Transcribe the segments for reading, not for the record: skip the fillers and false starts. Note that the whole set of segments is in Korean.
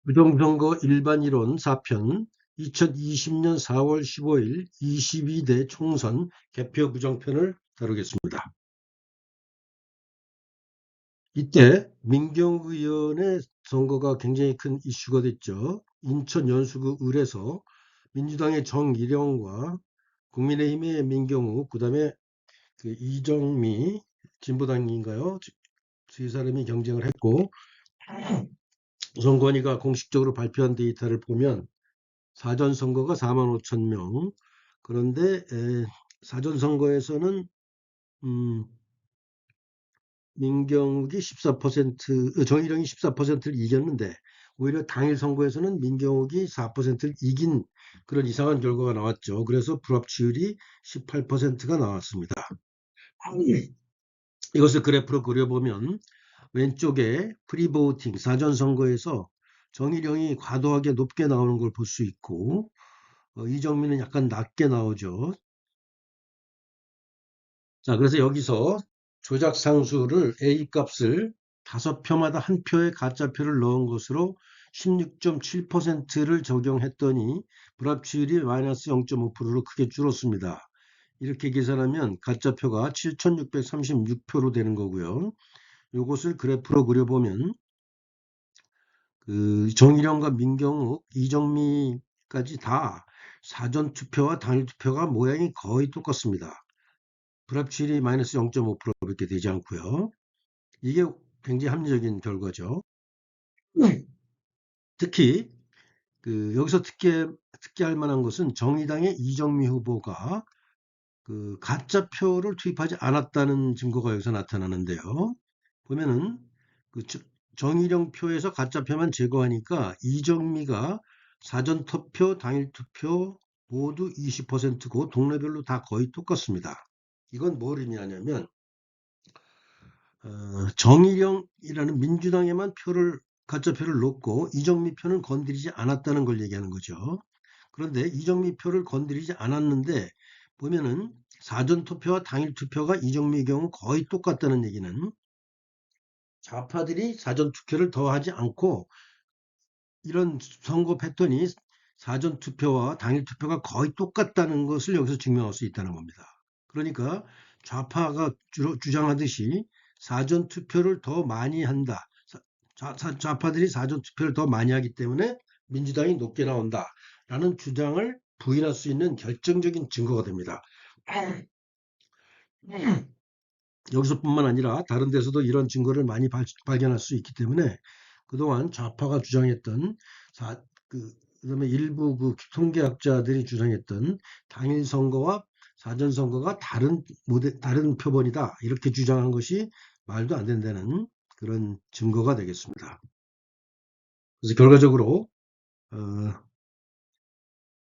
부정선거 일반이론 4편 2020년 4월 15일 22대 총선 개표 부정편을 다루겠습니다. 이때 민경욱 의원의 선거가 굉장히 큰 이슈가 됐죠. 인천 연수구 을에서 민주당의 정일영과 국민의힘의 민경욱, 그 다음에 이정미 진보당인가요? 세 사람이 경쟁을 했고, 선관위가 공식적으로 발표한 데이터를 보면 사전선거가 45,000명. 그런데 사전선거에서는 민경욱이 14%, 정일영이 14%를 이겼는데 오히려 당일 선거에서는 민경욱이 4%를 이긴 그런 이상한 결과가 나왔죠. 그래서 불합치율이 18%가 나왔습니다. 이것을 그래프로 그려보면 왼쪽에 프리보팅 사전선거에서 정일영이 과도하게 높게 나오는 걸 볼 수 있고, 이정민은 약간 낮게 나오죠. 자, 그래서 여기서 조작 상수를 A 값을 5표마다 한 표의 가짜표를 넣은 것으로 16.7%를 적용했더니 불합치율이 마이너스 0.5%로 크게 줄었습니다. 이렇게 계산하면 가짜표가 7,636표로 되는 거고요. 이것을 그래프로 그려보면 정일영과 민경욱, 이정미까지 다 사전 투표와 당일 투표가 모양이 거의 똑같습니다. 불합치율이 마이너스 0.5%밖에 되지 않고요. 이게 굉장히 합리적인 결과죠. 특히 여기서 특기할 만한 것은 정의당의 이정미 후보가 가짜표를 투입하지 않았다는 증거가 여기서 나타나는데요. 보면은 정의령 표에서 가짜표만 제거하니까 이정미가 사전 투표, 당일 투표 모두 20%고 동네별로 다 거의 똑같습니다. 이건 뭘 의미하냐면 정일영이라는 민주당에만 가짜표를 넣고 이정미 표는 건드리지 않았다는 걸 얘기하는 거죠. 그런데 이정미 표를 건드리지 않았는데 보면은 사전 투표와 당일 투표가 이정미의 경우 거의 똑같다는 얘기는 좌파들이 사전 투표를 더하지 않고 이런 선거 패턴이 사전 투표와 당일 투표가 거의 똑같다는 것을 여기서 증명할 수 있다는 겁니다. 그러니까 좌파가 주장하듯이 사전 투표를 더 많이 한다. 좌파들이 사전 투표를 더 많이 하기 때문에 민주당이 높게 나온다라는 주장을 부인할 수 있는 결정적인 증거가 됩니다. 여기서뿐만 아니라 다른 데서도 이런 증거를 많이 발견할 수 있기 때문에 그동안 좌파가 주장했던 그다음에 일부 통계학자들이 주장했던 당일 선거와 사전 선거가 다른 표본이다 이렇게 주장한 것이 말도 안 된다는 그런 증거가 되겠습니다. 그래서 결과적으로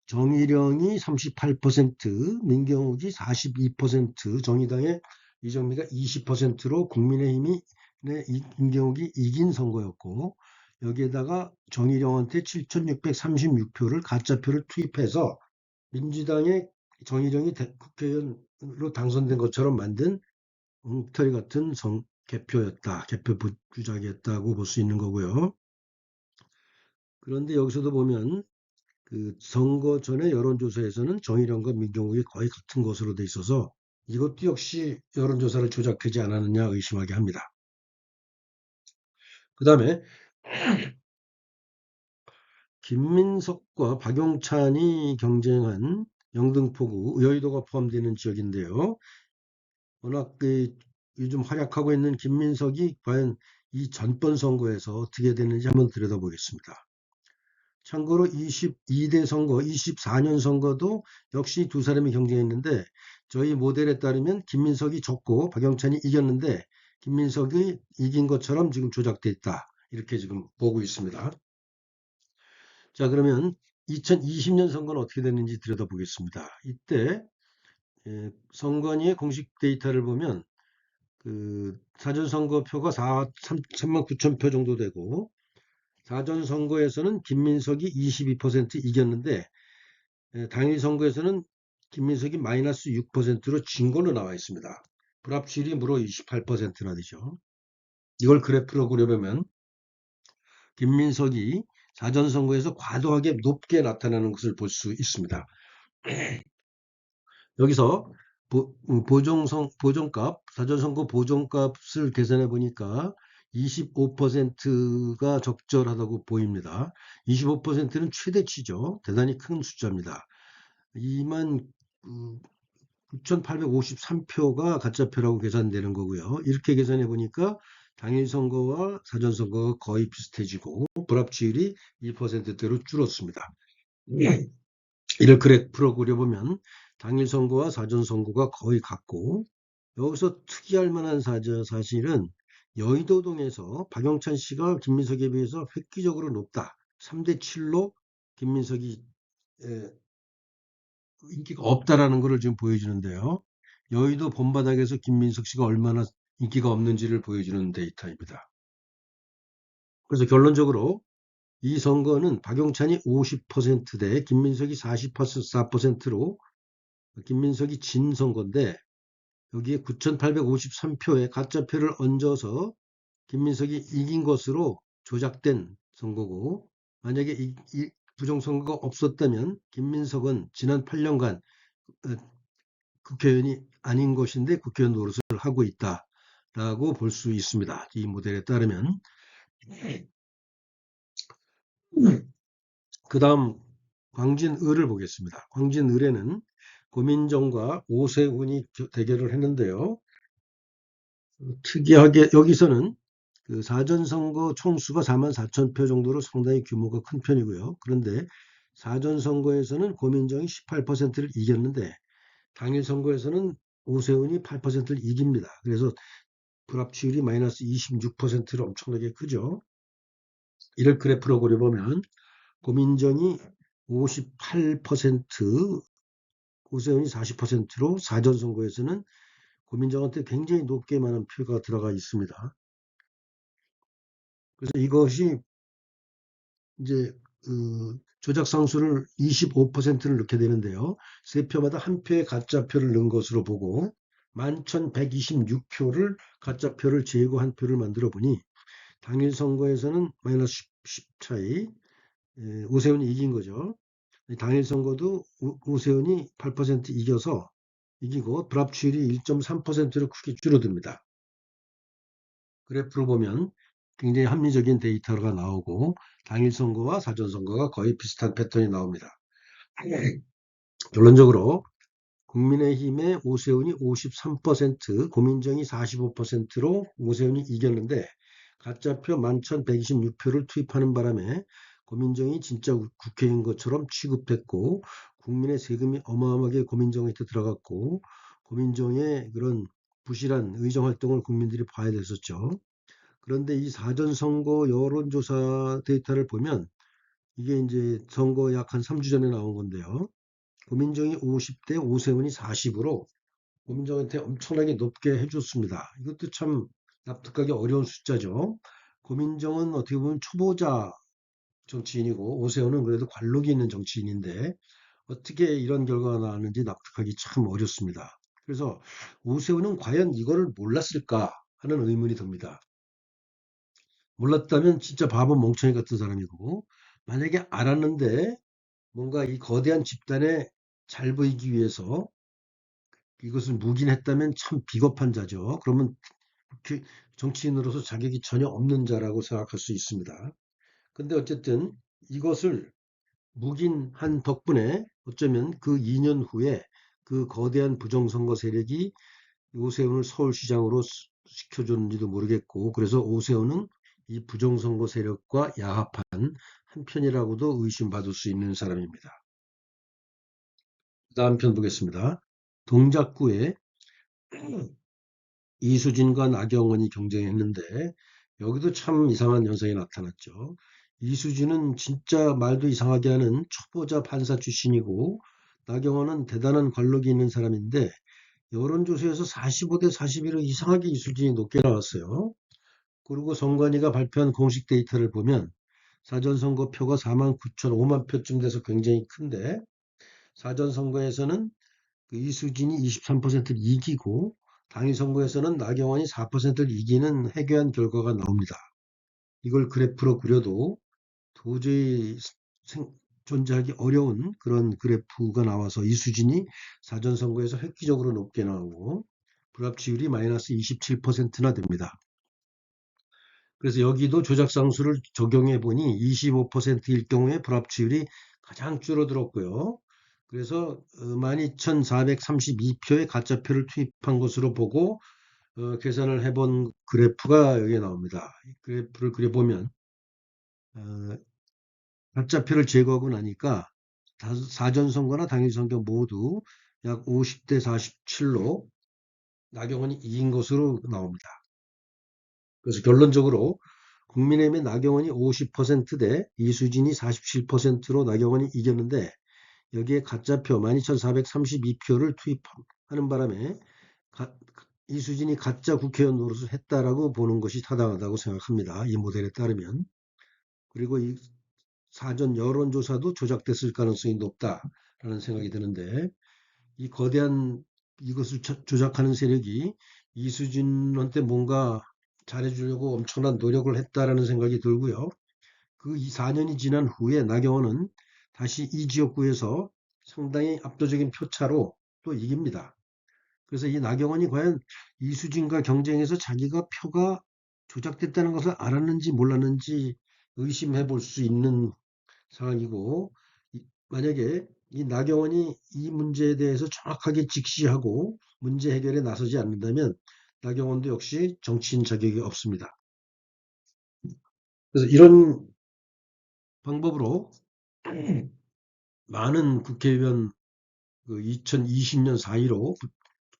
정일영이 38%, 민경욱이 42%, 정의당의 이정미가 20%로 국민의힘이 민경욱이 이긴 선거였고 여기에다가 정일영한테 7,636표를 가짜표를 투입해서 민주당의 정일영이 국회의원으로 당선된 것처럼 만든 엉터리 같은 개표였다. 개표 부주작이었다고 볼 수 있는 거고요. 그런데 여기서도 보면 선거 전에 여론조사에서는 정일영과 민경욱이 거의 같은 것으로 돼 있어서 이것도 역시 여론조사를 조작하지 않았느냐 의심하게 합니다. 그 다음에 김민석과 박용찬이 경쟁한 영등포구 여의도가 포함되는 지역인데요. 워낙 요즘 활약하고 있는 김민석이 과연 이 전번 선거에서 어떻게 됐는지 한번 들여다보겠습니다. 참고로 22대 선거, 24년 선거도 역시 두 사람이 경쟁했는데 저희 모델에 따르면 김민석이 졌고 박영찬이 이겼는데 김민석이 이긴 것처럼 지금 조작돼 있다. 이렇게 지금 보고 있습니다. 자, 그러면 2020년 선거는 어떻게 됐는지 들여다보겠습니다. 이때 선관위의 공식 데이터를 보면 사전선거표가 39,000표 정도 되고 사전선거에서는 김민석이 22% 이겼는데 당일 선거에서는 김민석이 마이너스 6%로 진 걸로 나와 있습니다. 불합치율이 무려 28%나 되죠. 이걸 그래프로 그려보면 김민석이 사전선거에서 과도하게 높게 나타나는 것을 볼 수 있습니다. 여기서 보정값, 사전선거 보정값을 계산해 보니까 25%가 적절하다고 보입니다. 25%는 최대치죠. 대단히 큰 숫자입니다. 29,853표가 가짜표라고 계산되는 거고요. 이렇게 계산해 보니까 당일 선거와 사전 선거가 거의 비슷해지고 불합치율이 2%대로 줄었습니다. 이를 그래프로 그려보면 당일 선거와 사전 선거가 거의 같고, 여기서 특이할 만한 사실은 여의도동에서 박영찬 씨가 김민석에 비해서 획기적으로 높다. 3대 7로 김민석이 인기가 없다라는 것을 지금 보여주는데요. 여의도 본바닥에서 김민석 씨가 얼마나 인기가 없는지를 보여주는 데이터입니다. 그래서 결론적으로 이 선거는 박용찬이 50%대 김민석이 44%로 김민석이 진 선거인데, 여기에 9,853표의 가짜표를 얹어서 김민석이 이긴 것으로 조작된 선거고, 만약에 이 부정선거가 없었다면 김민석은 지난 8년간 국회의원이 아닌 것인데 국회의원 노릇을 하고 있다라고 볼 수 있습니다. 이 모델에 따르면. 그 다음 광진을을 보겠습니다. 광진을에는 고민정과 오세훈이 대결을 했는데요. 특이하게 여기서는 그 사전선거 총수가 44,000표 정도로 상당히 규모가 큰 편이고요. 그런데 사전선거에서는 고민정이 18%를 이겼는데 당일 선거에서는 오세훈이 8%를 이깁니다. 그래서 불합치율이 마이너스 26%로 엄청나게 크죠. 이를 그래프로 그려보면 고민정이 58%, 오세훈이 40%로 사전선거에서는 고민정한테 굉장히 높게 많은 표가 들어가 있습니다. 그래서 이것이 이제 조작 상수를 25%를 넣게 되는데요. 세 표마다 한 표의 가짜표를 넣은 것으로 보고 11,126표를 가짜표를 제거 한 표를 만들어 보니 당일 선거에서는 마이너스 10 차이, 오세훈이 이긴 거죠. 당일 선거도 오세훈이 8% 이겨서 이기고 불합치율이 1.3%로 크게 줄어듭니다. 그래프로 보면 굉장히 합리적인 데이터가 나오고 당일 선거와 사전 선거가 거의 비슷한 패턴이 나옵니다. 결론적으로 국민의힘의 오세훈이 53%, 고민정이 45%로 오세훈이 이겼는데 가짜표 11,126표를 투입하는 바람에 고민정이 진짜 국회의원 것처럼 취급했고 국민의 세금이 어마어마하게 고민정한테 들어갔고 고민정의 그런 부실한 의정활동을 국민들이 봐야 됐었죠. 그런데 이 사전선거 여론조사 데이터를 보면 이게 이제 선거 약 한 3주 전에 나온 건데요. 고민정이 50대 오세훈이 40으로 고민정한테 엄청나게 높게 해줬습니다. 이것도 참 납득하기 어려운 숫자죠. 고민정은 어떻게 보면 초보자 정치인이고 오세훈은 그래도 관록이 있는 정치인인데 어떻게 이런 결과가 나왔는지 납득하기 참 어렵습니다. 그래서 오세훈은 과연 이거를 몰랐을까 하는 의문이 듭니다. 몰랐다면 진짜 바보 멍청이 같은 사람이고, 만약에 알았는데 뭔가 이 거대한 집단에 잘 보이기 위해서 이것을 묵인했다면 참 비겁한 자죠. 그러면 정치인으로서 자격이 전혀 없는 자라고 생각할 수 있습니다. 근데 어쨌든 이것을 묵인한 덕분에 어쩌면 그 2년 후에 그 거대한 부정선거 세력이 오세훈을 서울시장으로 시켜줬는지도 모르겠고, 그래서 오세훈은 이 부정선거 세력과 야합한 한편이라고도 의심받을 수 있는 사람입니다. 다음 편 보겠습니다. 동작구에 이수진과 나경원이 경쟁했는데 여기도 참 이상한 현상이 나타났죠. 이수진은 진짜 말도 이상하게 하는 초보자 판사 출신이고 나경원은 대단한 관록이 있는 사람인데 여론조사에서 45대 41로 이상하게 이수진이 높게 나왔어요. 그리고 선관위가 발표한 공식 데이터를 보면 사전선거표가 49,000, 5만 표쯤 돼서 굉장히 큰데 사전선거에서는 그 이수진이 23%를 이기고 당일 선거에서는 나경원이 4%를 이기는 해괴한 결과가 나옵니다. 이걸 그래프로 그려도 도저히 존재하기 어려운 그런 그래프가 나와서 이수진이 사전선거에서 획기적으로 높게 나오고 불합치율이 마이너스 27%나 됩니다. 그래서 여기도 조작상수를 적용해 보니 25%일 경우에 불합치율이 가장 줄어들었고요. 그래서 12,432표의 가짜표를 투입한 것으로 보고 계산을 해본 그래프가 여기에 나옵니다. 이 그래프를 그려보면 어, 가짜표를 제거하고 나니까 사전선거나 당일선거 모두 약 50대 47로 나경원이 이긴 것으로 나옵니다. 그래서 결론적으로 국민의힘의 나경원이 50%대 이수진이 47%로 나경원이 이겼는데 여기에 가짜표 12,432표를 투입하는 바람에 이수진이 가짜 국회의원 노릇을 했다라고 보는 것이 타당하다고 생각합니다. 이 모델에 따르면. 그리고 이 사전 여론조사도 조작됐을 가능성이 높다라는 생각이 드는데 이 거대한 이것을 조작하는 세력이 이수진한테 뭔가 잘해주려고 엄청난 노력을 했다라는 생각이 들고요. 그 4년이 지난 후에 나경원은 다시 이 지역구에서 상당히 압도적인 표차로 또 이깁니다. 그래서 이 나경원이 과연 이수진과 경쟁해서 자기가 표가 조작됐다는 것을 알았는지 몰랐는지 의심해 볼 수 있는 상황이고, 만약에 이 나경원이 이 문제에 대해서 정확하게 직시하고 문제 해결에 나서지 않는다면 나경원도 역시 정치인 자격이 없습니다. 그래서 이런 방법으로 많은 국회의원 2020년 4.15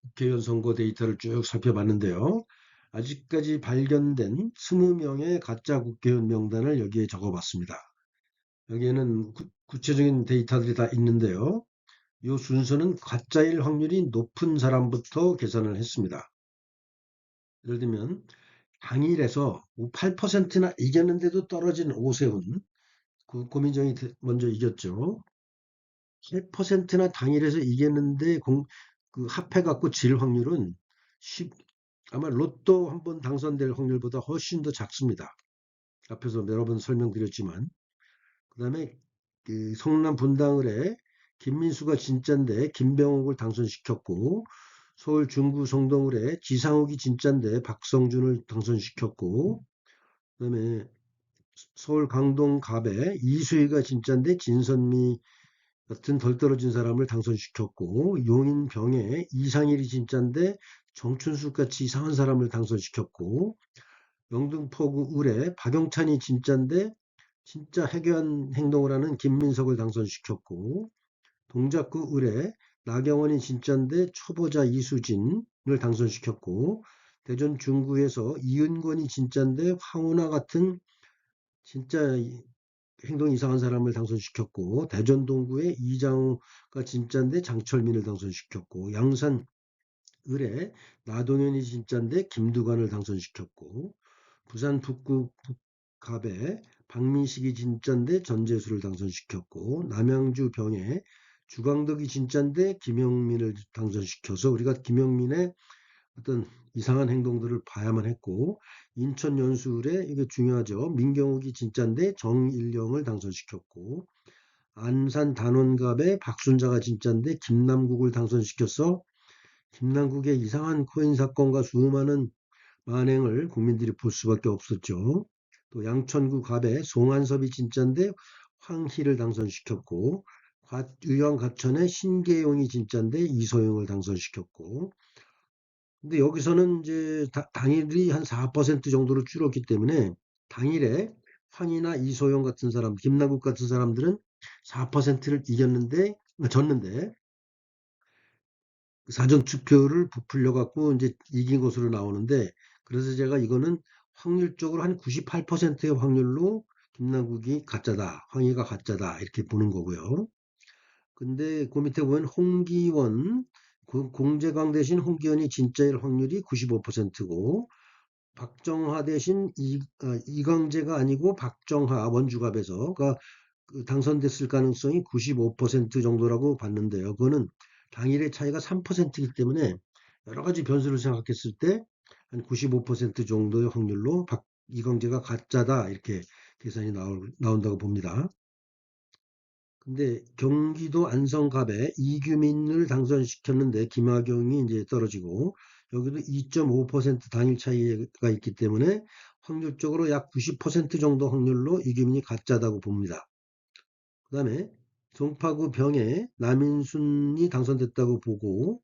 국회의원 선거 데이터를 쭉 살펴봤는데요. 아직까지 발견된 20명의 가짜 국회의원 명단을 여기에 적어봤습니다. 여기에는 구체적인 데이터들이 다 있는데요. 이 순서는 가짜일 확률이 높은 사람부터 계산을 했습니다. 예를 들면 당일에서 8%나 이겼는데도 떨어진 오세훈, 고민정이 먼저 이겼죠. 8%나 당일에서 이겼는데 그 합해갖고 질 확률은 아마 로또 한 번 당선될 확률보다 훨씬 더 작습니다. 앞에서 여러 번 설명드렸지만. 그 다음에 그 성남 분당을에 김민수가 진짠데 김병옥을 당선시켰고, 서울 중구 성동을에 지상욱이 진짠데 박성준을 당선시켰고, 그다음에 서울 강동 갑에 이수희가 진짠데 진선미 같은 덜 떨어진 사람을 당선시켰고, 용인 병에 이상일이 진짠데 정춘숙 같이 이상한 사람을 당선시켰고, 영등포구 을에 박영찬이 진짠데 진짜 해괴한 행동을 하는 김민석을 당선시켰고, 동작구 을에 나경원이 진짠데 초보자 이수진을 당선시켰고, 대전 중구에서 이은권이 진짠데 황운하 같은 진짜 행동이 이상한 사람을 당선시켰고, 대전 동구에 이장우가 진짠데 장철민을 당선시켰고, 양산 을에 나동현이 진짠데 김두관을 당선시켰고, 부산 북구 북갑에 박민식이 진짠데 전재수를 당선시켰고, 남양주 병에 주광덕이 진짠데 김영민을 당선시켜서 우리가 김영민의 어떤 이상한 행동들을 봐야만 했고, 인천 연수울에 이게 중요하죠. 민경욱이 진짠데 정일령을 당선시켰고, 안산 단원갑에 박순자가 진짠데 김남국을 당선시켜서 김남국의 이상한 코인 사건과 수많은 만행을 국민들이 볼 수밖에 없었죠. 또 양천구 갑에 송한섭이 진짠데 황희를 당선시켰고, 의왕 가천에 신계용이 진짠데 이소영을 당선시켰고, 근데 여기서는 이제 당일이 한 4% 정도로 줄었기 때문에 당일에 황이나 이소영 같은 사람, 김남국 같은 사람들은 4%를 졌는데 사전 투표를 부풀려 갖고 이제 이긴 것으로 나오는데, 그래서 제가 이거는 확률적으로 한 98%의 확률로 김남국이 가짜다, 황희가 가짜다 이렇게 보는 거고요. 근데 그 밑에 보면 홍기원, 공재광 대신 홍기원이 진짜일 확률이 95%고, 박정하 대신 이광재가 아니고 박정하 원주갑에서 당선됐을 가능성이 95% 정도라고 봤는데요. 그거는 당일의 차이가 3%이기 때문에 여러 가지 변수를 생각했을 때 한 95% 정도의 확률로 이광재가 가짜다 이렇게 계산이 나온다고 봅니다. 근데 경기도 안성갑에 이규민을 당선시켰는데 김학용이 이제 떨어지고 여기도 2.5% 단일 차이가 있기 때문에 확률적으로 약 90% 정도 확률로 이규민이 가짜다고 봅니다. 그다음에 송파구 병에 남인순이 당선됐다고 보고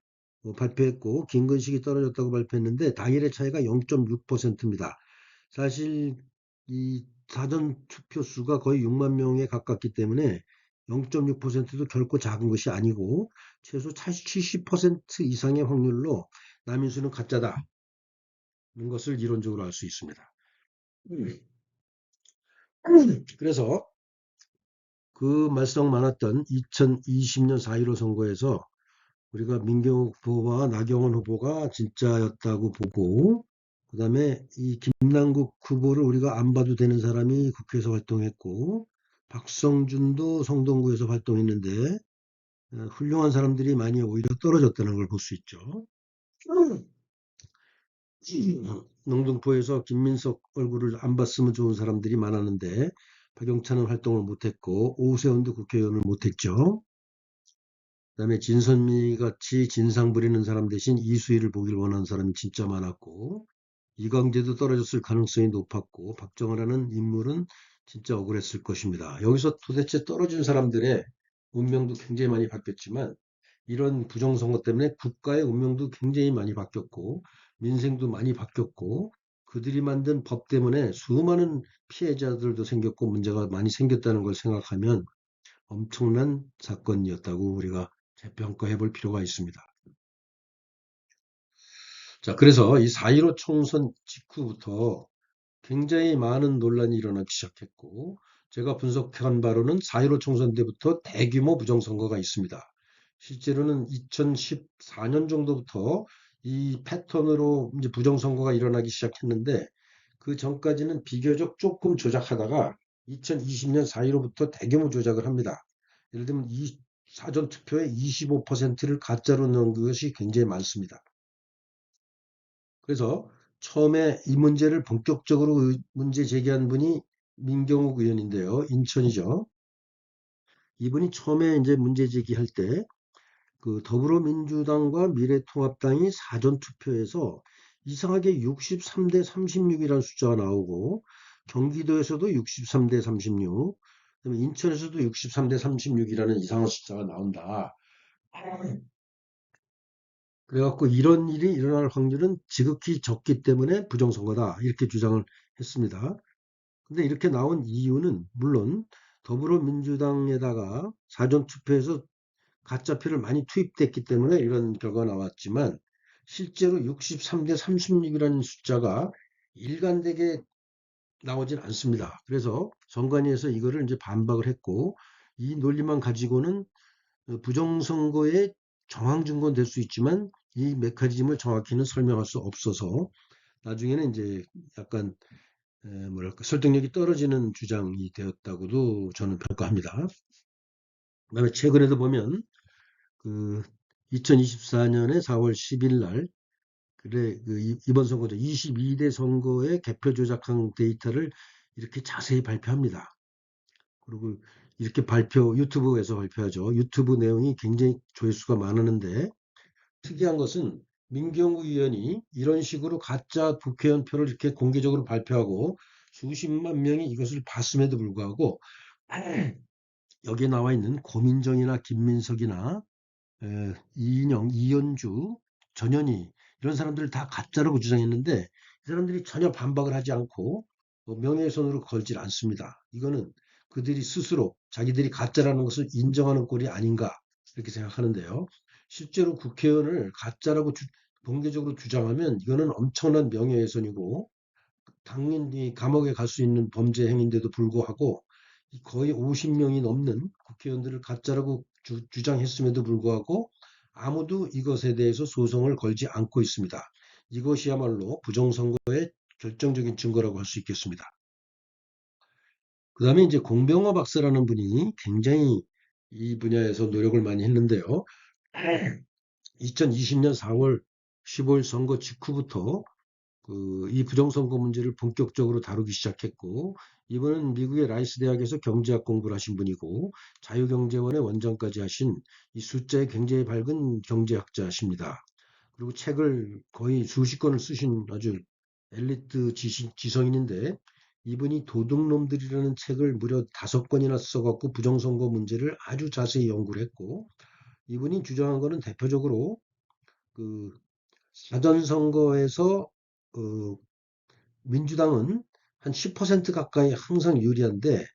발표했고 김근식이 떨어졌다고 발표했는데 당일의 차이가 0.6%입니다. 사실 이 사전 투표 수가 거의 6만 명에 가깝기 때문에 0.6%도 결코 작은 것이 아니고 최소 70% 이상의 확률로 남인수는 가짜다. 는 것을 이론적으로 알 수 있습니다. 그래서 그 말썽 많았던 2020년 4.15 선거에서 우리가 민경욱 후보와 나경원 후보가 진짜였다고 보고 그다음에 이 김남국 후보를 우리가 안 봐도 되는 사람이 국회에서 활동했고 박성준도 성동구에서 활동했는데 훌륭한 사람들이 많이 오히려 떨어졌다는 걸 볼 수 있죠. 영등포에서 김민석 얼굴을 안 봤으면 좋은 사람들이 많았는데 박영찬은 활동을 못했고 오세훈도 국회의원을 못했죠. 그다음에 진선미 같이 진상 부리는 사람 대신 이수희를 보길 원하는 사람이 진짜 많았고 이광재도 떨어졌을 가능성이 높았고 박정환이라는 인물은 진짜 억울했을 것입니다. 여기서 도대체 떨어진 사람들의 운명도 굉장히 많이 바뀌었지만 이런 부정선거 때문에 국가의 운명도 굉장히 많이 바뀌었고 민생도 많이 바뀌었고 그들이 만든 법 때문에 수많은 피해자들도 생겼고 문제가 많이 생겼다는 걸 생각하면 엄청난 사건이었다고 우리가 재평가해 볼 필요가 있습니다. 자, 그래서 이 4.15 총선 직후부터 굉장히 많은 논란이 일어나기 시작했고, 제가 분석한 바로는 4.15 총선 때부터 대규모 부정선거가 있습니다. 실제로는 2014년 정도부터 이 패턴으로 이제 부정선거가 일어나기 시작했는데, 그 전까지는 비교적 조금 조작하다가 2020년 4.15부터 대규모 조작을 합니다. 예를 들면 이 사전 투표의 25%를 가짜로 넣은 것이 굉장히 많습니다. 그래서 처음에 이 문제를 본격적으로 문제 제기한 분이 민경욱 의원인데요. 인천이죠. 이분이 처음에 이제 문제 제기할 때 그 더불어민주당과 미래통합당이 사전 투표에서 이상하게 63대 36이라는 숫자가 나오고 경기도에서도 63대 36, 그다음에 인천에서도 63대 36이라는 이상한 숫자가 나온다. 그래갖고 이런 일이 일어날 확률은 지극히 적기 때문에 부정선거다. 이렇게 주장을 했습니다. 근데 이렇게 나온 이유는 물론 더불어민주당에다가 사전투표에서 가짜표를 많이 투입됐기 때문에 이런 결과가 나왔지만 실제로 63대 36이라는 숫자가 일관되게 나오진 않습니다. 그래서 선관위에서 이거를 이제 반박을 했고 이 논리만 가지고는 부정선거의 정황 증거는 될 수 있지만 이 메커니즘을 정확히는 설명할 수 없어서 나중에는 이제 약간 뭐랄까 설득력이 떨어지는 주장이 되었다고도 저는 평가합니다. 그다음에 최근에도 보면 그 2024년에 4월 10일 날 그래 그 이번 선거죠. 22대 선거의 개표 조작한 데이터를 이렇게 자세히 발표합니다. 그리고 이렇게 유튜브에서 발표하죠. 유튜브 내용이 굉장히 조회수가 많았는데 특이한 것은 민경우 의원이 이런 식으로 가짜 국회의원 표를 이렇게 공개적으로 발표하고 수십만 명이 이것을 봤음에도 불구하고 여기에 나와 있는 고민정이나 김민석이나 이인영, 이현주, 전현희 이런 사람들을 다 가짜라고 주장했는데 이 사람들이 전혀 반박을 하지 않고 명예훼손으로 걸질 않습니다. 이거는 그들이 스스로 자기들이 가짜라는 것을 인정하는 꼴이 아닌가 이렇게 생각하는데요. 실제로 국회의원을 가짜라고 공개적으로 주장하면 이거는 엄청난 명예훼손이고 당연히 감옥에 갈 수 있는 범죄 행위인데도 불구하고 거의 50명이 넘는 국회의원들을 가짜라고 주장했음에도 불구하고 아무도 이것에 대해서 소송을 걸지 않고 있습니다. 이것이야말로 부정선거의 결정적인 증거라고 할 수 있겠습니다. 그 다음에 이제 공병호 박사라는 분이 굉장히 이 분야에서 노력을 많이 했는데요. 2020년 4월 15일 선거 직후부터 이 부정선거 문제를 본격적으로 다루기 시작했고, 이분은 미국의 라이스 대학에서 경제학 공부를 하신 분이고, 자유경제원의 원장까지 하신 이 숫자에 굉장히 밝은 경제학자십니다. 그리고 책을 거의 수십 권을 쓰신 아주 엘리트 지성인인데, 이분이 도둑놈들이라는 책을 무려 5권이나 써갖고 부정선거 문제를 아주 자세히 연구를 했고, 이분이 주장한 거는 대표적으로 그 사전선거에서 어, 민주당은 한 10% 가까이 항상 유리한데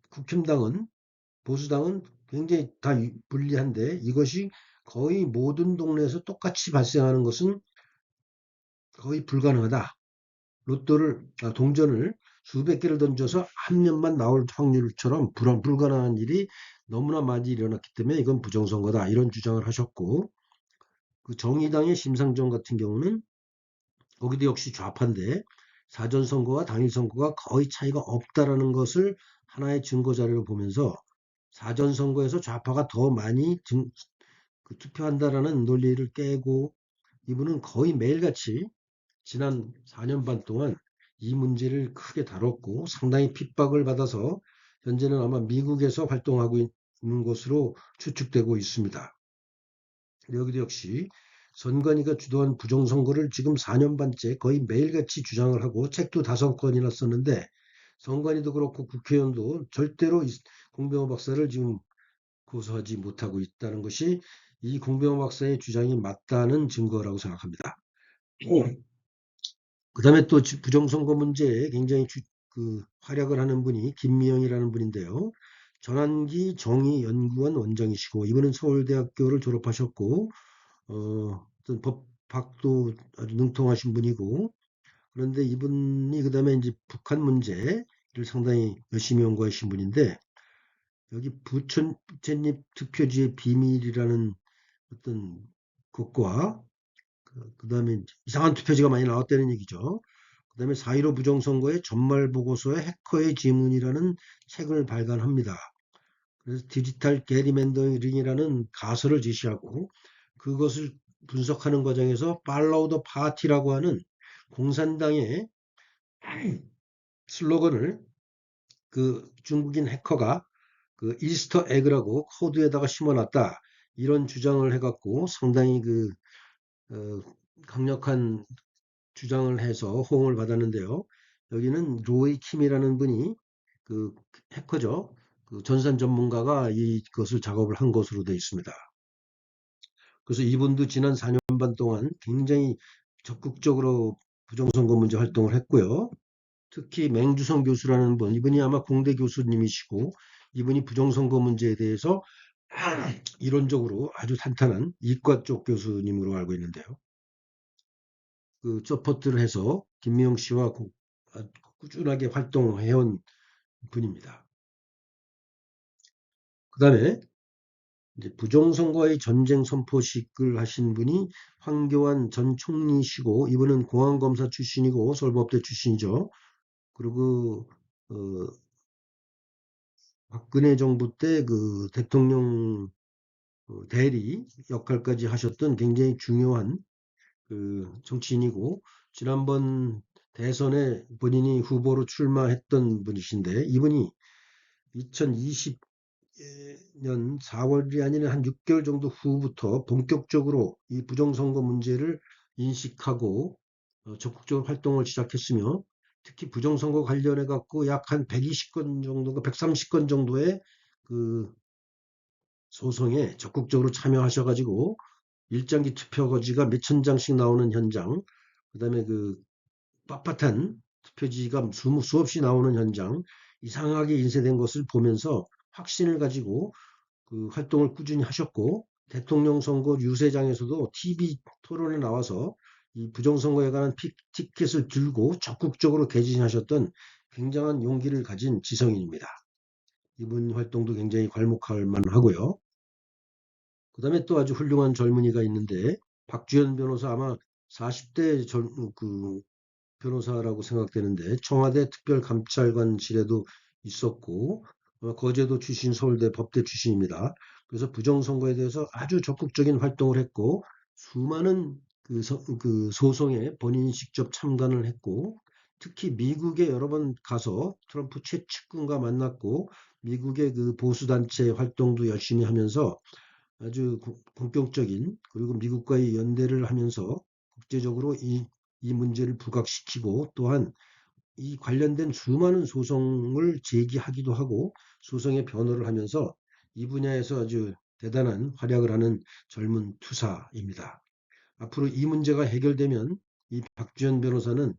국힘당은 보수당은 굉장히 다 불리한데 이것이 거의 모든 동네에서 똑같이 발생하는 것은 거의 불가능하다. 동전을 수백 개를 던져서 한 면만 나올 확률처럼 불가능한 일이 너무나 많이 일어났기 때문에 이건 부정선거다. 이런 주장을 하셨고 그 정의당의 심상정 같은 경우는 거기도 역시 좌파인데 사전선거와 당일선거가 거의 차이가 없다라는 것을 하나의 증거 자료로 보면서 사전선거에서 좌파가 더 많이 투표한다라는 논리를 깨고 이분은 거의 매일같이 지난 4년 반 동안 이 문제를 크게 다뤘고 상당히 핍박을 받아서 현재는 아마 미국에서 활동하고 있는 것으로 추측되고 있습니다. 여기도 역시 선관위가 주도한 부정선거를 지금 4년 반째 거의 매일같이 주장을 하고 책도 5권이나 썼는데 선관위도 그렇고 국회의원도 절대로 공병호 박사를 지금 고소하지 못하고 있다는 것이 이 공병호 박사의 주장이 맞다는 증거라고 생각합니다. 그 다음에 또 부정선거 문제에 굉장히 활약을 하는 분이 김미영이라는 분인데요. 전환기 정의연구원 원장이시고 이분은 서울대학교를 졸업하셨고 어떤 법학도 아주 능통하신 분이고 그런데 이분이 그다음에 이제 북한 문제를 상당히 열심히 연구하신 분인데 여기 부천립 투표지의 비밀이라는 어떤 것과 그다음에 이상한 투표지가 많이 나왔다는 얘기죠. 그다음에 4.15 부정선거의 전말 보고서에 해커의 지문이라는 책을 발간합니다. 그래서 디지털 게리맨더링이라는 가설을 제시하고 그것을 분석하는 과정에서 팔로우 더 파티라고 하는 공산당의 슬로건을 중국인 해커가 이스터 에그라고 코드에다가 심어놨다. 이런 주장을 해갖고 상당히 어, 강력한 주장을 해서 호응을 받았는데요. 여기는 로이 킴이라는 분이 그 해커죠. 전산 전문가가 이것을 작업을 한 것으로 되어 있습니다. 그래서 이분도 지난 4년 반 동안 굉장히 적극적으로 부정선거 문제 활동을 했고요. 특히 맹주성 교수라는 분, 이분이 아마 공대 교수님이시고 이분이 부정선거 문제에 대해서 이론적으로 아주 탄탄한 이과 쪽 교수님으로 알고 있는데요. 서포트를 해서 김미영 씨와 꾸준하게 활동해온 분입니다. 그 다음에 이제 부정선거의 전쟁 선포식을 하신 분이 황교안 전 총리시고 이분은 공안검사 출신이고 서울법대 출신이죠. 그리고 박근혜 정부 때 대통령 대리 역할까지 하셨던 굉장히 중요한 정치인이고 지난번 대선에 본인이 후보로 출마했던 분이신데 이분이 2020년 4월이 아니라 한 6개월 정도 후부터 본격적으로 이 부정선거 문제를 인식하고 적극적으로 활동을 시작했으며 특히 부정선거 관련해 갖고 약 한 120건 정도가 130건 정도의 그 소송에 적극적으로 참여하셔가지고 일장기 투표지가 몇천 장씩 나오는 현장, 그다음에 빳빳한 투표지가 수없이 나오는 현장, 이상하게 인쇄된 것을 보면서 확신을 가지고 활동을 꾸준히 하셨고 대통령 선거 유세장에서도 TV 토론에 나와서 이 부정선거에 관한 티켓을 들고 적극적으로 개진하셨던 굉장한 용기를 가진 지성인입니다. 이분 활동도 굉장히 괄목할 만하고요. 그 다음에 또 아주 훌륭한 젊은이가 있는데 박주현 변호사 아마 40대 변호사라고 생각되는데 청와대 특별감찰관실에도 있었고 거제도 출신 서울대 법대 출신입니다. 그래서 부정선거에 대해서 아주 적극적인 활동을 했고 수많은 그 소송에 본인이 직접 참관을 했고, 특히 미국에 여러 번 가서 트럼프 최측근과 만났고, 미국의 그 보수단체 활동도 열심히 하면서 아주 본격적인, 그리고 미국과의 연대를 하면서 국제적으로 이 문제를 부각시키고, 또한 이 관련된 수많은 소송을 제기하기도 하고 소송의 변호를 하면서 이 분야에서 아주 대단한 활약을 하는 젊은 투사입니다. 앞으로 이 문제가 해결되면 이 박주현 변호사는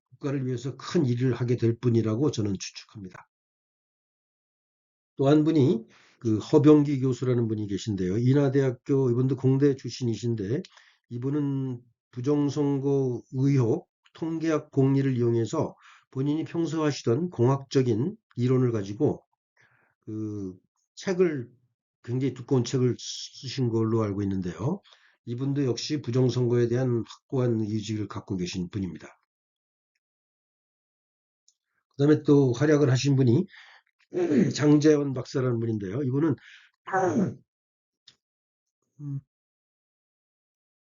국가를 위해서 큰 일을 하게 될 뿐이라고 저는 추측합니다. 또 한 분이 그 허병기 교수라는 분이 계신데요. 인하대학교, 이분도 공대 출신이신데, 이분은 부정선거 의혹 통계학 공리를 이용해서 본인이 평소 하시던 공학적인 이론을 가지고 그 책을, 굉장히 두꺼운 책을 쓰신 걸로 알고 있는데요. 이분도 역시 부정선거에 대한 확고한 의지를 갖고 계신 분입니다. 그다음에 또 활약을 하신 분이 장재원 박사라는 분인데요. 이분은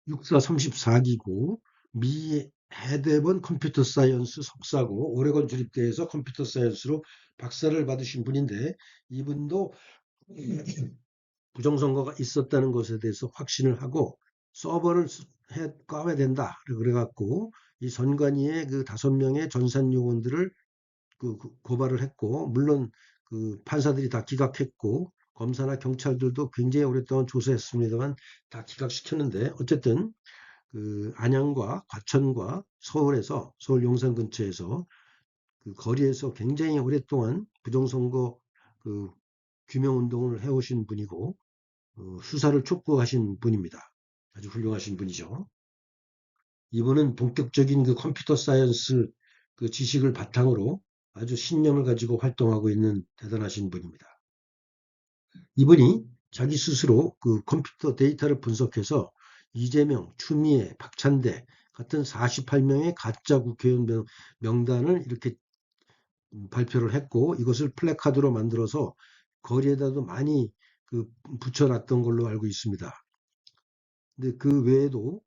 육사 34기고 미 해대본 컴퓨터 사이언스 석사고 오레곤 주립대에서 컴퓨터 사이언스로 박사를 받으신 분인데, 이분도 부정선거가 있었다는 것에 대해서 확신을 하고 서버를 까야 된다 그래갖고 이 선관위의 그 5명의 전산 요원들을 고발을 했고, 물론 그 판사들이 다 기각했고 검사나 경찰들도 굉장히 오랫동안 조사했습니다만 다 기각시켰는데, 어쨌든 그 안양과 과천과 서울에서, 서울 용산 근처에서 그 거리에서 굉장히 오랫동안 부정선거 그 규명 운동을 해오신 분이고 수사를 촉구하신 분입니다. 아주 훌륭하신 분이죠. 이분은 본격적인 그 컴퓨터 사이언스 그 지식을 바탕으로 아주 신념을 가지고 활동하고 있는 대단하신 분입니다. 이분이 자기 스스로 그 컴퓨터 데이터를 분석해서 이재명, 추미애, 박찬대 같은 48명의 가짜 국회의원 명단을 이렇게 발표를 했고, 이것을 플래카드로 만들어서 거리에다도 많이 그 붙여놨던 걸로 알고 있습니다. 근데 그 외에도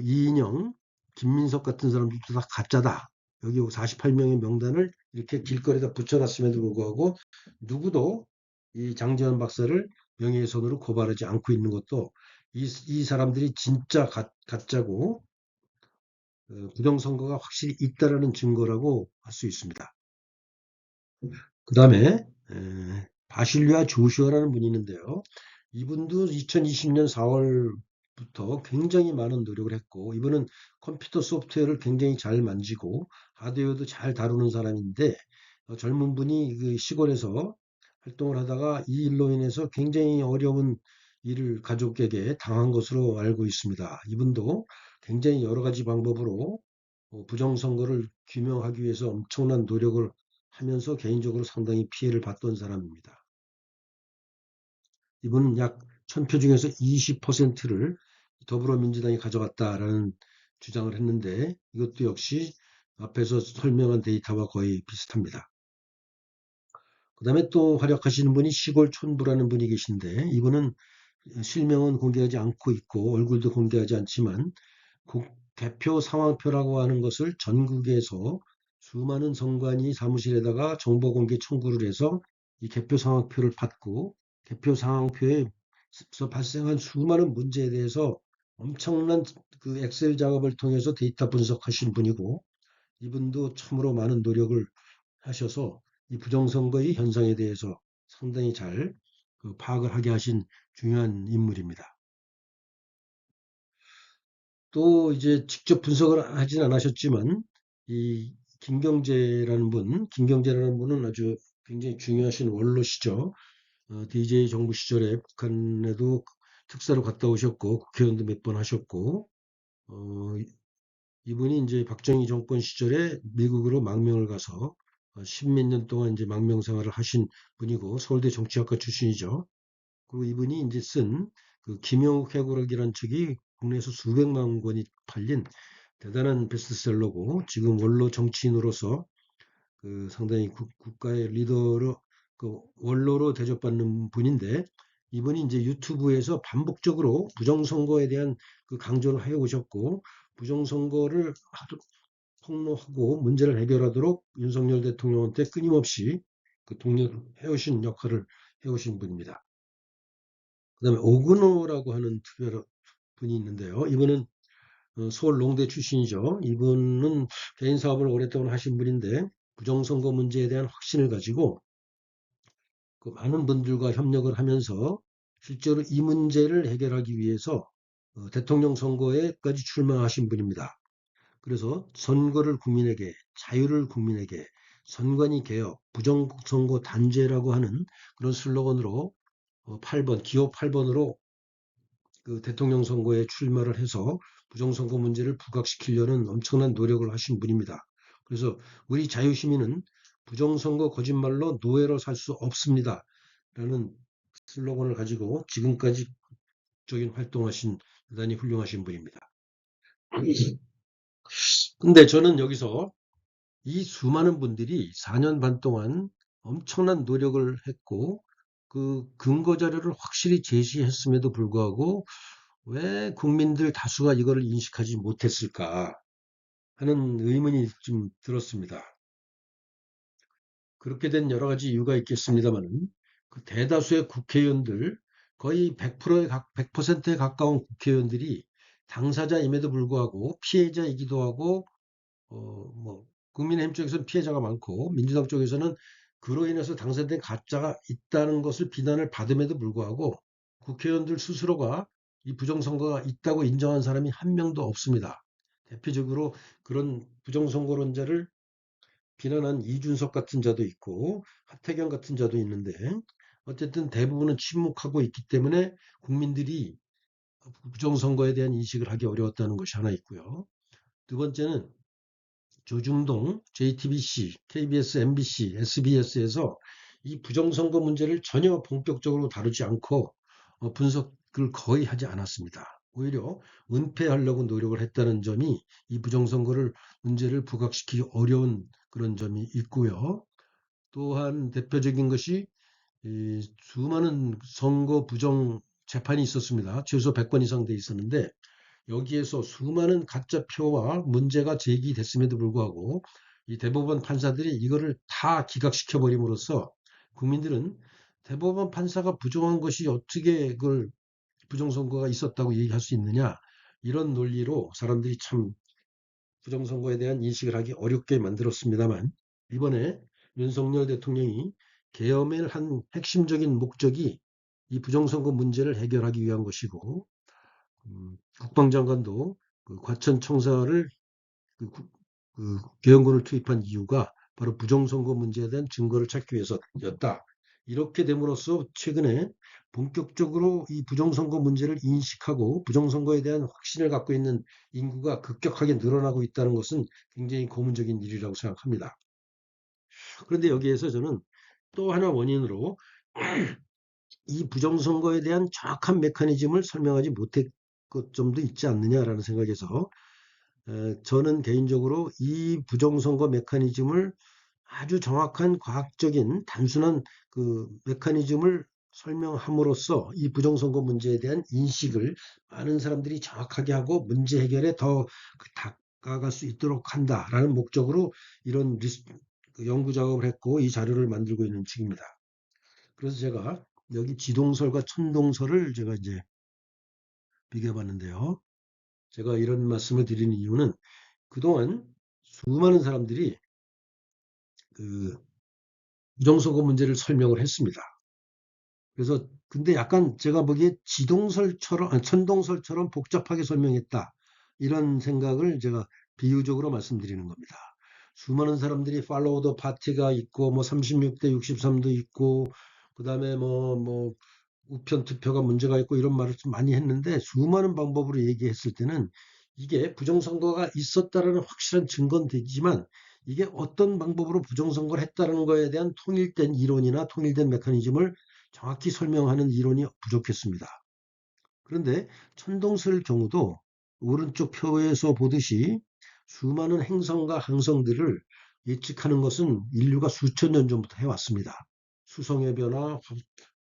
이인영, 김민석 같은 사람들도 다 가짜다. 여기 48명의 명단을 이렇게 길거리에다 붙여놨음에도 불구하고 누구도 이 장재원 박사를 명예훼손으로 고발하지 않고 있는 것도 이 사람들이 진짜 가짜고 부정선거가 확실히 있다라는 증거라고 할 수 있습니다. 그 다음에 바실리아 조슈아라는 분이 있는데요. 이분도 2020년 4월부터 굉장히 많은 노력을 했고, 이분은 컴퓨터 소프트웨어를 굉장히 잘 만지고 하드웨어도 잘 다루는 사람인데, 젊은 분이 그 시골에서 활동을 하다가 이 일로 인해서 굉장히 어려운 일을 가족에게 당한 것으로 알고 있습니다. 이분도 굉장히 여러 가지 방법으로 부정선거를 규명하기 위해서 엄청난 노력을 하면서 개인적으로 상당히 피해를 봤던 사람입니다. 이분은 약 1000표 중에서 20%를 더불어민주당이 가져갔다라는 주장을 했는데, 이것도 역시 앞에서 설명한 데이터와 거의 비슷합니다. 그 다음에 또 활약하시는 분이 시골 촌부라는 분이 계신데, 이분은 실명은 공개하지 않고 있고 얼굴도 공개하지 않지만 개표 상황표라고 하는 것을 전국에서 수많은 선관위 사무실에다가 정보 공개 청구를 해서 이 개표 상황표를 받고, 개표 상황표에서 발생한 수많은 문제에 대해서 엄청난 그 엑셀 작업을 통해서 데이터 분석하신 분이고, 이분도 참으로 많은 노력을 하셔서 이 부정선거의 현상에 대해서 상당히 잘 파악을 하게 하신 중요한 인물입니다. 또 이제 직접 분석을 하진 않으셨지만 이 김경재라는 분은 아주 굉장히 중요하신 원로시죠. DJ 정부 시절에 북한에도 특사로 갔다 오셨고 국회의원도 몇 번 하셨고, 어, 이분이 이제 박정희 정권 시절에 미국으로 망명을 가서 십몇 년 동안 이제 망명 생활을 하신 분이고 서울대 정치학과 출신이죠. 그리고 이분이 이제 쓴 그 김영욱 해고록이라는 책이 국내에서 수백만 권이 팔린 대단한 베스트셀러고, 지금 원로 정치인으로서 그 상당히 국가의 리더로 그 원로로 대접받는 분인데, 이분이 이제 유튜브에서 반복적으로 부정선거에 대한 그 강조를 해 오셨고, 부정선거를 폭로하고 문제를 해결하도록 윤석열 대통령한테 끊임없이 그 독려해 오신 역할을 해 오신 분입니다. 그다음에 오근호라고 하는 특별 분이 있는데요. 이분은 서울 농대 출신이죠. 이분은 개인 사업을 오랫동안 하신 분인데 부정선거 문제에 대한 확신을 가지고 그 많은 분들과 협력을 하면서 실제로 이 문제를 해결하기 위해서 대통령 선거에까지 출마하신 분입니다. 그래서 선거를 국민에게, 자유를 국민에게, 선관위 개혁, 부정선거 단죄라고 하는 그런 슬로건으로 8번, 기호 8번으로 그 대통령 선거에 출마를 해서 부정선거 문제를 부각시키려는 엄청난 노력을 하신 분입니다. 그래서 우리 자유시민은 부정선거 거짓말로 노예로 살 수 없습니다. 라는 슬로건을 가지고 지금까지 적인 활동하신 대단히 훌륭하신 분입니다. 근데 저는 여기서 이 수많은 분들이 4년 반 동안 엄청난 노력을 했고 그 근거 자료를 확실히 제시했음에도 불구하고 왜 국민들 다수가 이거를 인식하지 못했을까 하는 의문이 좀 들었습니다. 그렇게 된 여러 가지 이유가 있겠습니다만 그 대다수의 국회의원들 거의 100%에 가까운 국회의원들이 당사자임에도 불구하고 피해자이기도 하고 뭐 국민의힘 쪽에서는 피해자가 많고 민주당 쪽에서는 그로 인해서 당사된 가짜가 있다는 것을 비난을 받음에도 불구하고 국회의원들 스스로가 이 부정선거가 있다고 인정한 사람이 한 명도 없습니다. 대표적으로 그런 부정선거론자를 비난한 이준석 같은 자도 있고 하태경 같은 자도 있는데 어쨌든 대부분은 침묵하고 있기 때문에 국민들이 부정선거에 대한 인식을 하기 어려웠다는 것이 하나 있고요. 두 번째는 조중동, JTBC, KBS, MBC, SBS에서 이 부정선거 문제를 전혀 본격적으로 다루지 않고 분석을 거의 하지 않았습니다. 오히려 은폐하려고 노력을 했다는 점이 이 부정선거를 문제를 부각시키기 어려운 그런 점이 있고요. 또한 대표적인 것이 이 수많은 선거 부정 재판이 있었습니다. 최소 100건 이상 돼 있었는데 여기에서 수많은 가짜 표와 문제가 제기됐음에도 불구하고 이 대법원 판사들이 이거를 다 기각시켜 버림으로써 국민들은 대법원 판사가 부정한 것이 어떻게 그걸 부정선거가 있었다고 얘기할 수 있느냐 이런 논리로 사람들이 참 부정선거에 대한 인식을 하기 어렵게 만들었습니다만 이번에 윤석열 대통령이 계엄을 한 핵심적인 목적이 이 부정선거 문제를 해결하기 위한 것이고 국방장관도 그 과천청사를 그, 그 계엄군을 투입한 이유가 바로 부정선거 문제에 대한 증거를 찾기 위해서였다. 이렇게 됨으로써 최근에 본격적으로 이 부정선거 문제를 인식하고 부정선거에 대한 확신을 갖고 있는 인구가 급격하게 늘어나고 있다는 것은 굉장히 고무적인 일이라고 생각합니다. 그런데 여기에서 저는 또 하나 원인으로 이 부정선거에 대한 정확한 메커니즘을 설명하지 못했 것 점도 있지 않느냐라는 생각에서 저는 개인적으로 이 부정선거 메커니즘을 아주 정확한 과학적인 단순한 그 메커니즘을 설명함으로써 이 부정선거 문제에 대한 인식을 많은 사람들이 정확하게 하고 문제 해결에 더 다가갈 수 있도록 한다라는 목적으로 이런 그 연구 작업을 했고 이 자료를 만들고 있는 중입니다. 그래서 제가 여기 지동설과 천동설을 제가 이제 비교해 봤는데요. 제가 이런 말씀을 드리는 이유는 그동안 수많은 사람들이 그 부정선거 문제를 설명을 했습니다. 그래서 근데 약간 제가 보기에 지동설처럼 아니, 천동설처럼 복잡하게 설명했다. 이런 생각을 제가 비유적으로 말씀드리는 겁니다. 수많은 사람들이 팔로우 더 파티가 있고 뭐 36대 63도 있고 그다음에 뭐 우편 투표가 문제가 있고 이런 말을 좀 많이 했는데 수많은 방법으로 얘기했을 때는 이게 부정선거가 있었다라는 확실한 증거는 되지만 이게 어떤 방법으로 부정선거를 했다는 거에 대한 통일된 이론이나 통일된 메커니즘을 정확히 설명하는 이론이 부족했습니다. 그런데 천동설 경우도 오른쪽 표에서 보듯이 수많은 행성과 항성들을 예측하는 것은 인류가 수천 년 전부터 해왔습니다. 수성의 변화,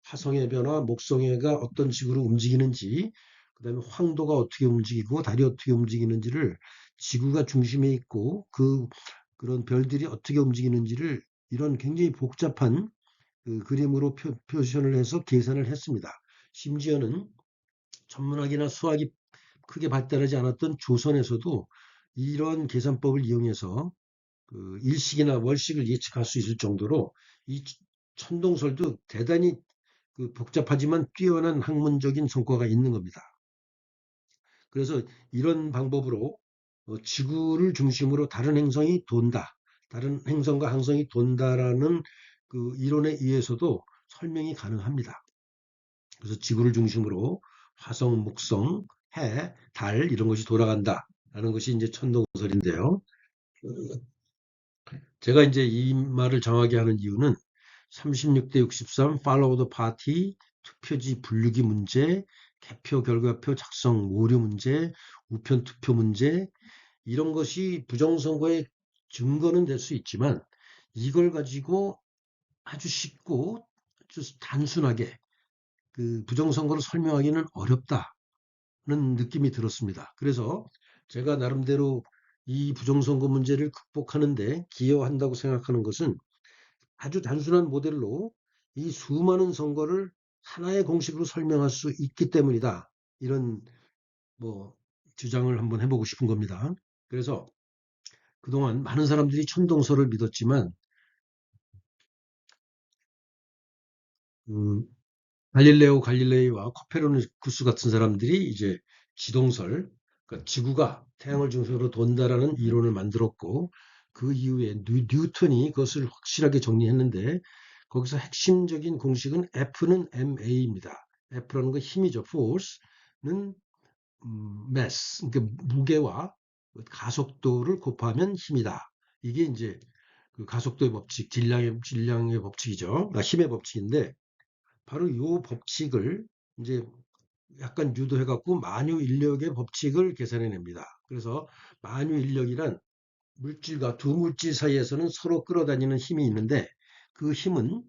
화성의 변화, 목성해가 어떤 식으로 움직이는지, 그다음에 황도가 어떻게 움직이고 달이 어떻게 움직이는지를 지구가 중심에 있고 그런 별들이 어떻게 움직이는지를 이런 굉장히 복잡한 그 그림으로 표현을 해서 계산을 했습니다. 심지어는 천문학이나 수학이 크게 발달하지 않았던 조선에서도 이런 계산법을 이용해서 그 일식이나 월식을 예측할 수 있을 정도로 이 천동설도 대단히 그 복잡하지만 뛰어난 학문적인 성과가 있는 겁니다. 그래서 이런 방법으로 지구를 중심으로 다른 행성이 돈다. 다른 행성과 항성이 돈다라는 그 이론에 의해서도 설명이 가능합니다. 그래서 지구를 중심으로 화성, 목성, 해, 달 이런 것이 돌아간다라는 것이 이제 천동설인데요. 제가 이제 이 말을 정하게 하는 이유는 36대 63 Follow the Party 투표지 분류기 문제, 개표 결과표 작성 오류 문제, 우편 투표 문제 이런 것이 부정선거의 증거는 될 수 있지만 이걸 가지고 아주 쉽고 아주 단순하게 그 부정선거를 설명하기는 어렵다는 느낌이 들었습니다. 그래서 제가 나름대로 이 부정선거 문제를 극복하는데 기여한다고 생각하는 것은 아주 단순한 모델로 이 수많은 선거를 하나의 공식으로 설명할 수 있기 때문이다. 이런 뭐 주장을 한번 해보고 싶은 겁니다. 그래서 그동안 많은 사람들이 천동설을 믿었지만 음, 갈릴레오 갈릴레이와 코페르니쿠스 같은 사람들이 이제 지동설, 그러니까 지구가 태양을 중심으로 돈다라는 이론을 만들었고 그 이후에 뉴턴이 그것을 확실하게 정리했는데 거기서 핵심적인 공식은 F는 ma입니다. F라는 건 힘이죠. force는 mass, 그러니까 무게와 가속도를 곱하면 힘이다. 이게 이제 그 가속도의 법칙, 질량의 법칙이죠. 그러니까 힘의 법칙인데 바로 이 법칙을 이제 약간 유도해 갖고 만유 인력의 법칙을 계산해 냅니다. 그래서 만유 인력이란 물질과 두 물질 사이에서는 서로 끌어다니는 힘이 있는데 그 힘은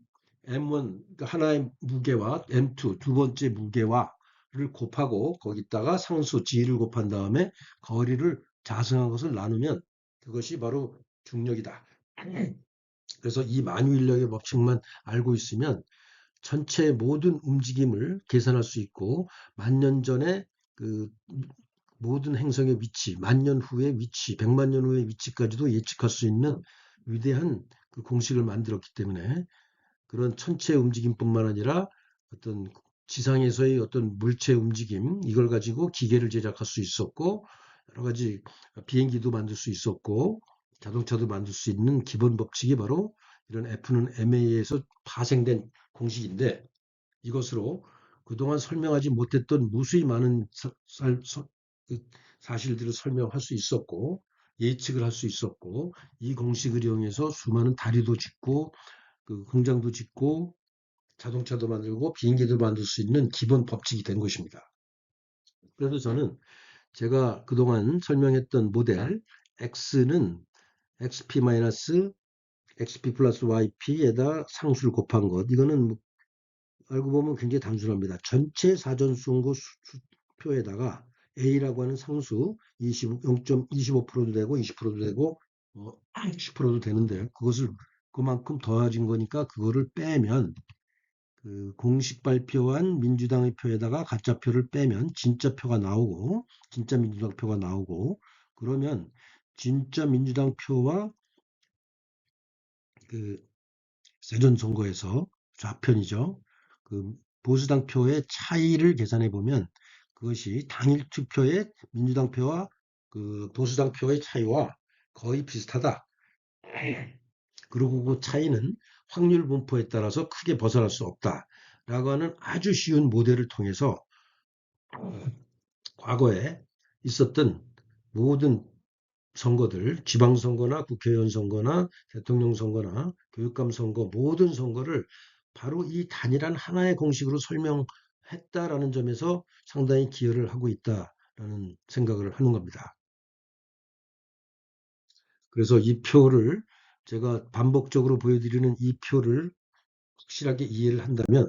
M1 그러니까 하나의 무게와 M2 두 번째 무게와를 곱하고 거기다가 상수 G를 곱한 다음에 거리를 자성한 것을 나누면 그것이 바로 중력이다. 그래서 이 만유 인력의 법칙만 알고 있으면 전체 모든 움직임을 계산할 수 있고 만 년 전에 그 모든 행성의 위치, 만 년 후의 위치, 100만 년 후의 위치까지도 예측할 수 있는 위대한 그 공식을 만들었기 때문에 그런 천체 움직임뿐만 아니라 어떤 지상에서의 어떤 물체 움직임 이걸 가지고 기계를 제작할 수 있었고 여러 가지 비행기도 만들 수 있었고 자동차도 만들 수 있는 기본 법칙이 바로 이런 F는 ma에서 파생된 공식인데 이것으로 그동안 설명하지 못했던 무수히 많은 그 사실들을 설명할 수 있었고 예측을 할 수 있었고 이 공식을 이용해서 수많은 다리도 짓고 그 공장도 짓고 자동차도 만들고 비행기도 만들 수 있는 기본 법칙이 된 것입니다. 그래서 저는 제가 그동안 설명했던 모델 X는 XP 플러스 YP에다 상수를 곱한 것 이거는 알고 보면 굉장히 단순합니다. 전체 사전수응고 표에다가 A라고 하는 상수 0.25%도 되고 20%도 되고 10%도 되는데 그것을 그만큼 더해진 거니까 그거를 빼면 그 공식 발표한 민주당의 표에다가 가짜 표를 빼면 진짜 표가 나오고 진짜 민주당 표가 나오고 그러면 진짜 민주당 표와 그 사전 선거에서 좌편이죠. 그 보수당 표의 차이를 계산해 보면 그것이 당일 투표의 민주당 표와 그 보수당 표의 차이와 거의 비슷하다. 그리고 그 차이는 확률 분포에 따라서 크게 벗어날 수 없다라고 하는 아주 쉬운 모델을 통해서 과거에 있었던 모든 선거들, 지방선거나 국회의원 선거나 대통령 선거나 교육감 선거, 모든 선거를 바로 이 단일한 하나의 공식으로 설명했다라는 점에서 상당히 기여를 하고 있다라는 생각을 하는 겁니다. 그래서 이 표를 제가 반복적으로 보여드리는 이 표를 확실하게 이해를 한다면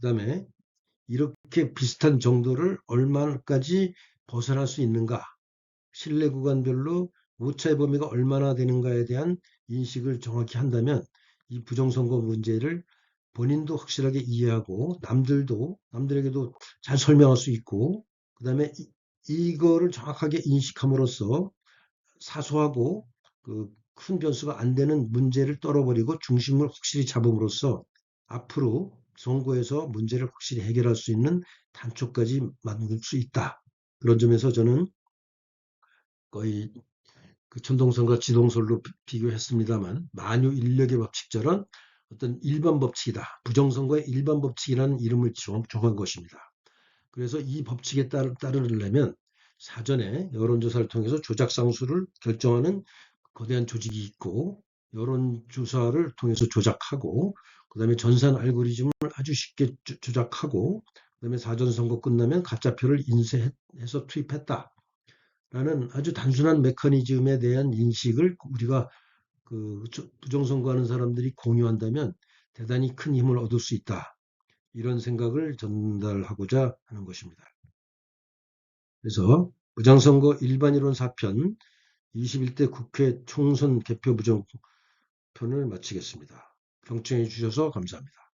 그다음에 이렇게 비슷한 정도를 얼마까지 벗어날 수 있는가, 신뢰 구간별로 오차의 범위가 얼마나 되는가에 대한 인식을 정확히 한다면 이 부정선거 문제를 본인도 확실하게 이해하고 남들에게도 잘 설명할 수 있고, 그다음에 이거를 정확하게 인식함으로써 사소하고 그 큰 변수가 안 되는 문제를 떨어버리고 중심을 확실히 잡음으로써 앞으로 선거에서 문제를 확실히 해결할 수 있는 단초까지 만들 수 있다. 그런 점에서 저는 거의 그 천동설과 지동설로 비교했습니다만 만유 인력의 법칙처럼 어떤 일반 법칙이다. 부정선거의 일반 법칙이라는 이름을 정한 것입니다. 그래서 이 법칙에 따르려면 사전에 여론조사를 통해서 조작 상수를 결정하는 거대한 조직이 있고, 여론조사를 통해서 조작하고, 그다음에 전산 알고리즘을 아주 쉽게 조작하고, 그다음에 사전선거 끝나면 가짜표를 인쇄해서 투입했다. 라는 아주 단순한 메커니즘에 대한 인식을 우리가 그 부정선거하는 사람들이 공유한다면 대단히 큰 힘을 얻을 수 있다. 이런 생각을 전달하고자 하는 것입니다. 그래서 부정선거 일반이론 4편 21대 국회 총선 개표 부정편을 마치겠습니다. 경청해 주셔서 감사합니다.